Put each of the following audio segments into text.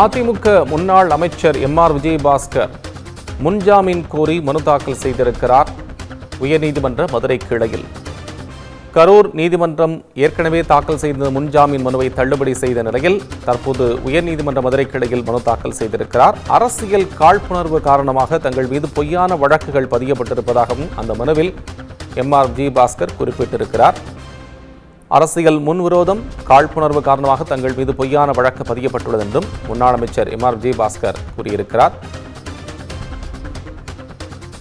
அதிமுக முன்னாள் அமைச்சர் எம்.ஆர். விஜயபாஸ்கர் முன்ஜாமீன் கோரி மனு தாக்கல் செய்திருக்கிறார். உயர்நீதிமன்ற மதுரை கிளையில் கரூர் நீதிமன்றம் ஏற்கனவே தாக்கல் செய்த முன்ஜாமீன் மனுவை தள்ளுபடி செய்த நிலையில் தற்போது உயர்நீதிமன்ற மதுரை கிளையில் மனு தாக்கல் செய்திருக்கிறார். அரசியல் காழ்ப்புணர்வு காரணமாக தங்கள் மீது பொய்யான வழக்குகள் பதியப்பட்டிருப்பதாகவும் அந்த மனுவில் எம்.ஆர். விஜயபாஸ்கர் குறிப்பிட்டிருக்கிறார். அரசியல் முன்விரோதம் காழ்ப்புணர்வு காரணமாக தங்கள் மீது பொய்யான வழக்கு பதியப்பட்டுள்ளது என்றும் முன்னாள் அமைச்சர் எம்.ஆர். விஜயபாஸ்கர் கூறியிருக்கிறார்.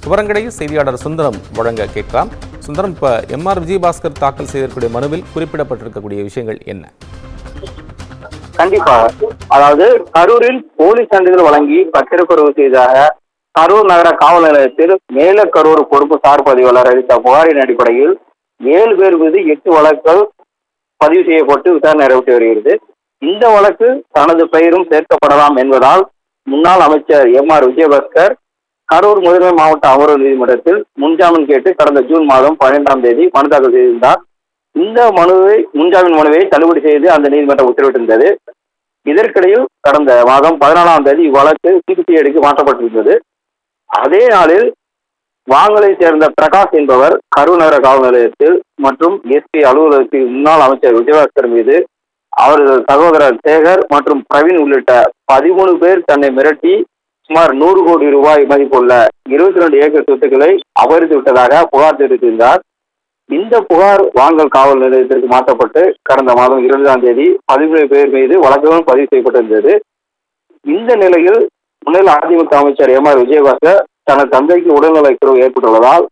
விவரங்களை செய்தியாளர் சுந்தரம் வழங்க கேட்கலாம். சுந்தரம், இப்ப எம்.ஆர். விஜயபாஸ்கர் தாக்கல் செய்திருக்கக்கூடிய மனுவில் குறிப்பிடப்பட்டிருக்கக்கூடிய விஷயங்கள் என்ன? கண்டிப்பா, அதாவது கரூரில் போலீஸ் சான்றிதழ் வழங்கி பத்திரக்குறவு செய்ததாக கரூர் நகர காவல் நிலையத்தில் மேல கரூர் பொறுப்பு சார் பதிவாளர் அளித்த புகாரின் அடிப்படையில் 7 பேர் மீது 8 வழக்குகள் பதிவு செய்யப்பட்டு விசாரணை நடைபெற்று வருகிறது. இந்த வழக்கு தனது பெயரும் சேர்க்கப்படலாம் என்பதால் முன்னாள் அமைச்சர் எம்.ஆர். விஜயபாஸ்கர் கரூர் முதன்மை மாவட்ட அமர்வு நீதிமன்றத்தில் முன்ஜாமீன் கேட்டு கடந்த ஜூன் மாதம் 12ஆம் தேதி மனு தாக்கல் செய்திருந்தார். இந்த முன்ஜாமீன் மனுவை தள்ளுபடி செய்து அந்த நீதிமன்றம் உத்தரவிட்டிருந்தது. இதற்கிடையில் கடந்த மாதம் 14ஆம் தேதி இவ்வழக்கு சிபிசிஐடிக்கு மாற்றப்பட்டிருந்தது. அதே நாளில் வாங்கலை சேர்ந்த பிரகாஷ் என்பவர் கரூர் நகர காவல் நிலையத்தில் மற்றும் எஸ்பி அலுவலகத்தில் முன்னாள் அமைச்சர் விஜயபாஸ்கர் மீது அவரது சகோதரர் சேகர் மற்றும் பிரவீன் உள்ளிட்ட 13 பேர் தன்னை மிரட்டி சுமார் 100 கோடி ரூபாய் மதிப்புள்ள 22 ஏக்கர் சொத்துக்களை அபகரித்து விட்டதாக புகார் தெரிவித்திருந்தார். இந்த புகார் வாங்கல் காவல் நிலையத்திற்கு மாற்றப்பட்டு கடந்த மாதம் 20ஆம் தேதி 17 பேர் மீது வழக்குகளும் பதிவு செய்யப்பட்டிருந்தது. இந்த நிலையில் முன்னாள் அதிமுக அமைச்சர் எம்.ஆர். விஜயபாஸ்கர் தனது தந்தைக்கு உடல்நலக்குறைவு ஏற்பட்டுள்ளதால்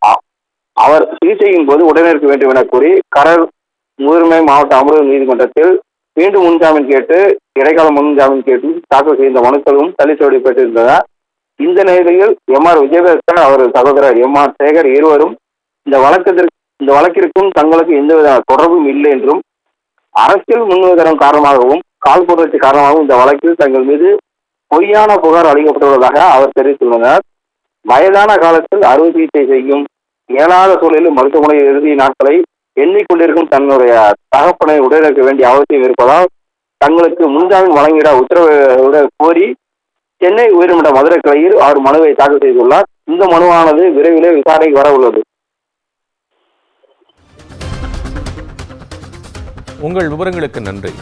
அவர் சிகிச்சையின் போது உடனிருக்க வேண்டும் என கூறி கரூர் முதன்மை மாவட்ட அமர்வு நீதிமன்றத்தில் மீண்டும் முன்ஜாமீன் கேட்டு இடைக்கால முன்ஜாமீன் கேட்டு தாக்கல் செய்த மனுக்களும் தள்ளுபடி பெற்றிருந்தனர். இந்த நிலையில் எம்.ஆர். விஜயபாஸ்கர் அவரது சகோதரர் எம்.ஆர். சேகர் இருவரும் இந்த வழக்கிற்கும் தங்களுக்கு எந்தவித தொடர்பும் இல்லை என்றும் அரசியல் முன்னுதாரணம் காரணமாகவும் காழ்ப்புணர்ச்சி காரணமாகவும் இந்த வழக்கில் தங்கள் மீது பொய்யான புகார் அளிக்கப்பட்டுள்ளதாக அவர் தெரிவித்துள்ளனர். வயதான காலத்தில் அறுவை சிகிச்சை செய்யும் இயலாத சூழலில் மருத்துவமனை இறுதி நாட்களை எண்ணிக்கொண்டிருக்கும் தன்னுடைய தகப்பனை உடனிருக்க வேண்டிய அவசியம் இருப்பதால் தங்களுக்கு முன்ஜாமீன் வழங்கிட உத்தரவு கோரி சென்னை உயர்நீதிமன்ற மதுரை கிளையில் அவர் மனுவை தாக்கல் செய்துள்ளார். இந்த மனுவானது விரைவிலே விசாரணைக்கு வர உள்ளது. உங்கள் விவரங்களுக்கு நன்றி.